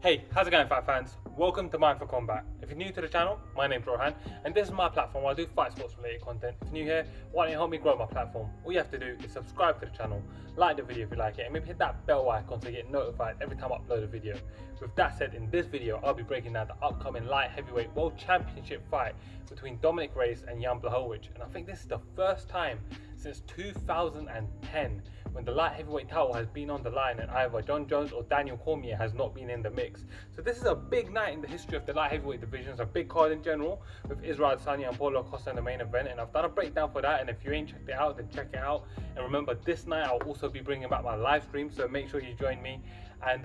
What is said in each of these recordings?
Hey, how's it going, fight fans? Welcome to Mind for Combat. If you're new to the channel, my name's Rohan, and this is my platform where I do fight sports related content. If you're new here, why don't you help me grow my platform? All you have to do is subscribe to the channel, like the video if you like it, and maybe hit that bell icon so you get notified every time I upload a video. With that said, in this video, I'll be breaking down the upcoming light heavyweight world championship fight between Dominick Reyes and Jan Blachowicz, and I think this is the first time since 2010 when the light heavyweight title has been on the line and either Jon Jones or Daniel Cormier has not been in the mix. So this is a big night in the history of the light heavyweight divisions, a big card in general, with Israel Adesanya and Paulo Costa in the main event, and I've done a breakdown for that, and if you ain't checked it out, then check it out. And remember, this night I'll also be bringing back my live stream, so make sure you join me. And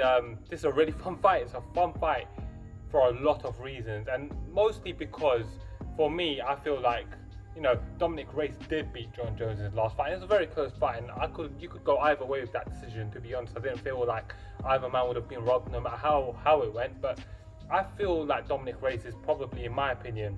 this is a really fun fight. It's a fun fight for a lot of reasons, and mostly because for me, I feel like, you know, Dominick Reyes did beat Jon Jones in his last fight. It was a very close fight, and you could go either way with that decision, to be honest. I didn't feel like either man would have been robbed no matter how it went, but I feel like Dominick Reyes is probably, in my opinion,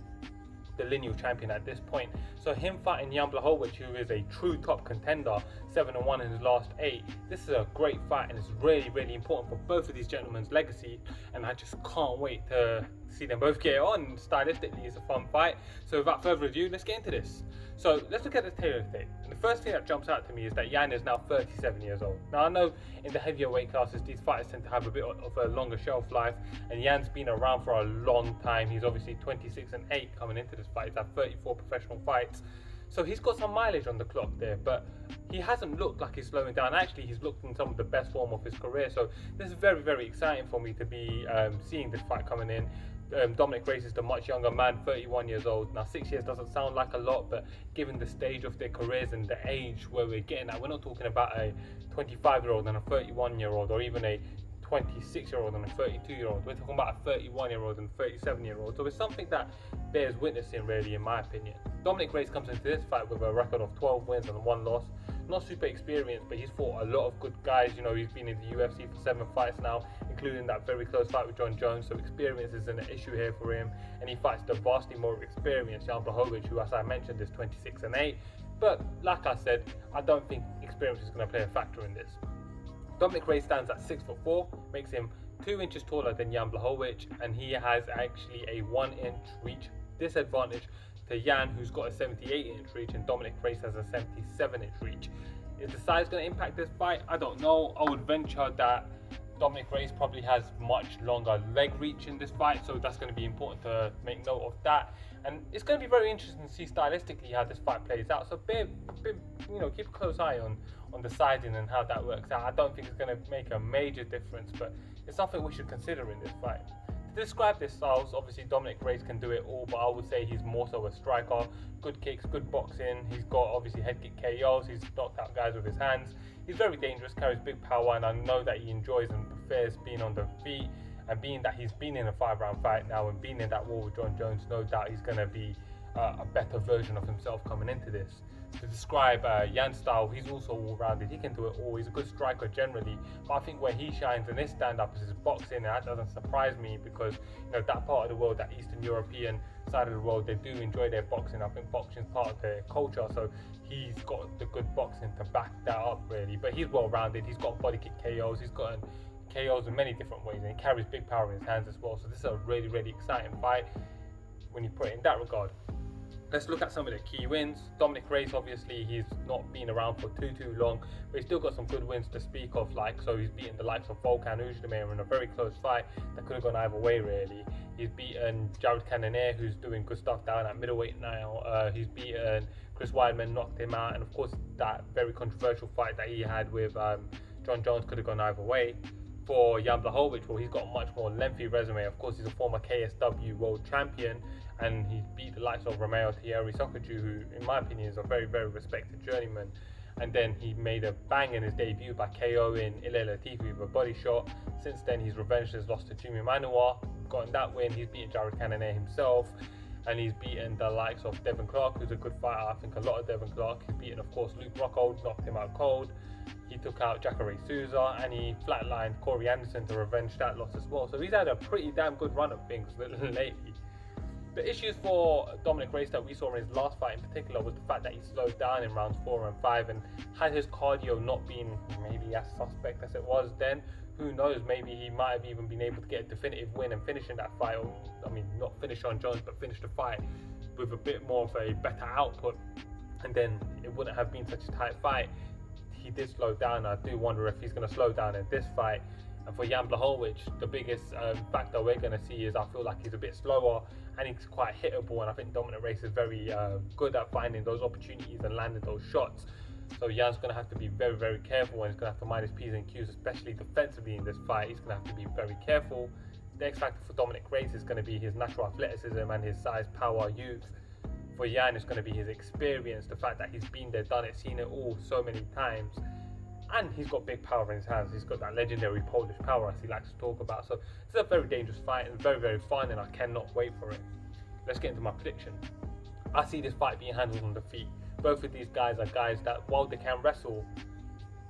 the lineal champion at this point. So him fighting Jan Blachowicz, who is a true top contender, 7-1 in his last 8, this is a great fight, and it's really, really important for both of these gentlemen's legacy, and I just can't wait to see them both get it on. Stylistically, it's a fun fight. So without further ado, let's get into this. So let's look at the tailor tape. And the first thing that jumps out to me is that Jan is now 37 years old. Now I know in the heavier weight classes, these fighters tend to have a bit of a longer shelf life, and Jan's been around for a long time. He's obviously 26-8 coming into this fight. He's had 34 professional fights. So he's got some mileage on the clock there, but he hasn't looked like he's slowing down. Actually, he's looked in some of the best form of his career. So this is very, very exciting for me to be seeing this fight coming in. Dominick Reyes is the much younger man, 31 years old. Now 6 years doesn't sound like a lot, but given the stage of their careers and the age where we're getting at, we're not talking about a 25-year-old and a 31-year-old, or even a 26-year-old and a 32-year-old. We're talking about a 31-year-old and a 37-year-old. So it's something that bears witnessing, really, in my opinion. Dominick Reyes comes into this fight with a record of 12 wins and 1 loss. Not super experienced, but he's fought a lot of good guys. You know, he's been in the UFC for 7 fights now, including that very close fight with Jon Jones. So experience isn't an issue here for him, and he fights the vastly more experienced Jan Blachowicz, who, as I mentioned, is 26-8. But like I said, I don't think experience is going to play a factor in this. Dominick Reyes stands at 6'4", makes him 2 inches taller than Jan Blachowicz, and he has actually a 1-inch reach disadvantage to Jan, who's got a 78-inch reach, and Dominick Reyes has a 77-inch reach. Is the size going to impact this fight? I don't know. I would venture that Dominick Reyes probably has much longer leg reach in this fight, so that's going to be important to make note of that. And it's going to be very interesting to see stylistically how this fight plays out. So keep a close eye on the sizing and how that works out. I don't think it's going to make a major difference, but it's something we should consider in this fight. To describe their styles, obviously Dominick Reyes can do it all, but I would say he's more so a striker. Good kicks, good boxing. He's got obviously head kick KOs. He's knocked out guys with his hands. He's very dangerous, carries big power, and I know that he enjoys and prefers being on the feet. And being that he's been in a 5-round fight now and being in that war with Jon Jones, no doubt he's going to be a better version of himself coming into this. To describe Jan's style, he's also all-rounded. He can do it all. He's a good striker generally, but I think where he shines in his stand-up is his boxing, and that doesn't surprise me because, you know, that part of the world, that Eastern European side of the world, they do enjoy their boxing. I think boxing is part of their culture, so he's got the good boxing to back that up, really. But he's well-rounded. He's got body kick KOs. He's got KOs in many different ways, and he carries big power in his hands as well. So this is a really, really exciting fight when you put it in that regard. Let's look at some of the key wins. Dominick Reyes, obviously, he's not been around for too long, but he's still got some good wins to speak of. So he's beaten the likes of Volkan Oezdemir in a very close fight that could have gone either way, really. He's beaten Jared Cannonier, who's doing good stuff down at middleweight now. He's beaten Chris Weidman, knocked him out, and of course that very controversial fight that he had with Jon Jones could have gone either way. For Jan Blachowicz, well, he's got a much more lengthy resume. Of course, he's a former KSW world champion, and he beat the likes of Romeo Thierry Soccerju, who, in my opinion, is a very, very respected journeyman. And then he made a bang in his debut by KOing Ilir Latifi with a body shot. Since then, he's revenged his loss to Jimmy Manuwa, gotten that win. He's beaten Jared Cannonier himself, and he's beaten the likes of Devin Clark, who's a good fighter. I think a lot of Devin Clark. He's beaten, of course, Luke Rockhold, knocked him out cold. He took out Jacare Souza, and he flatlined Corey Anderson to revenge that loss as well. So he's had a pretty damn good run of things lately. The issues for Dominick Reyes that we saw in his last fight in particular was the fact that he slowed down in rounds 4 and 5, and had his cardio not been maybe as suspect as it was then, who knows, maybe he might have even been able to get a definitive win and finish in that fight, or I mean not finish on Jones but finish the fight with a bit more of a better output, and then it wouldn't have been such a tight fight. He did slow down. I do wonder if he's going to slow down in this fight. And for Jan Blachowicz, the biggest factor we're going to see is I feel like he's a bit slower and he's quite hittable, and I think Dominick Reyes is very good at finding those opportunities and landing those shots. So Jan's going to have to be very, very careful, and he's going to have to mind his P's and Q's, especially defensively in this fight. He's going to have to be very careful. The X factor for Dominick Reyes is going to be his natural athleticism and his size, power, youth. For Jan, it's going to be his experience, the fact that he's been there, done it, seen it all so many times. And he's got big power in his hands. He's got that legendary Polish power, as he likes to talk about. So it's a very dangerous fight and very, very fun, and I cannot wait for it. Let's get into my prediction. I see this fight being handled on the feet. Both of these guys are guys that, while they can wrestle,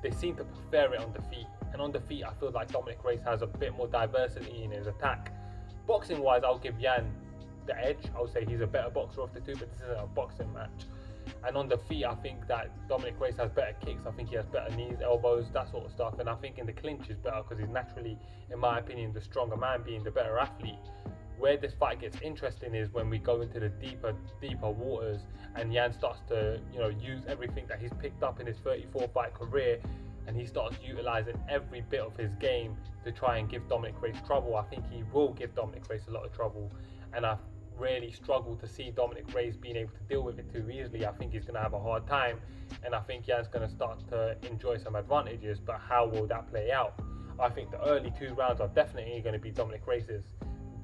they seem to prefer it on the feet. And on the feet, I feel like Dominick Reyes has a bit more diversity in his attack. Boxing-wise, I'll give Jan the edge. I would say he's a better boxer of the two, but this isn't a boxing match. And on the feet, I think that Dominick Reyes has better kicks. I think he has better knees, elbows, that sort of stuff. And I think in the clinch is better because he's naturally, in my opinion, the stronger man, being the better athlete. Where this fight gets interesting is when we go into the deeper waters, and Jan starts to, use everything that he's picked up in his 34-fight career, and he starts utilizing every bit of his game to try and give Dominick Reyes trouble. I think he will give Dominick Reyes a lot of trouble, and I really struggle to see Dominick Reyes being able to deal with it too easily. I think he's going to have a hard time, and I think Jan's going to start to enjoy some advantages, but how will that play out? I think the early 2 rounds are definitely going to be Dominick Reyes's.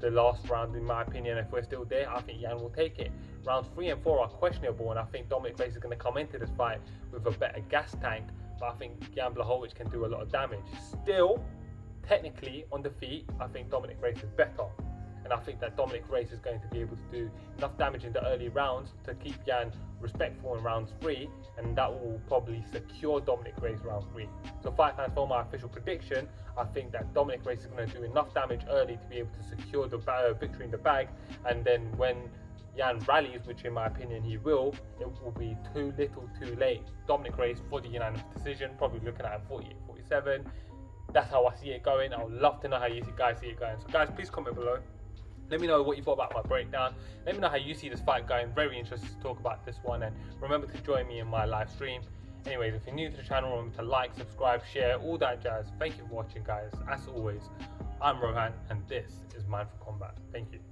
The last round, in my opinion, if we're still there, I think Jan will take it. Rounds 3 and 4 are questionable, and I think Dominick Reyes is going to come into this fight with a better gas tank, but I think Jan Blachowicz can do a lot of damage. Still, technically, on the feet, I think Dominick Reyes is better. And I think that Dominick Reyes is going to be able to do enough damage in the early rounds to keep Jan respectful in rounds 3, and that will probably secure Dominick Reyes round 3. So fight fans, for my official prediction, I think that Dominick Reyes is going to do enough damage early to be able to secure the victory in the bag, and then when Jan rallies, which in my opinion he will, it will be too little too late. Dominick Reyes for the unanimous decision, probably looking at 48-47. That's how I see it going. I would love to know how you guys see it going. So guys, please comment below. Let me know what you thought about my breakdown. Let me know how you see this fight going. Very interested to talk about this one, and remember to join me in my live stream. Anyways, if you're new to the channel, remember to like, subscribe, share, all that jazz. Thank you for watching, guys. As always, I'm Rohan, and this is Mindful Combat. Thank you.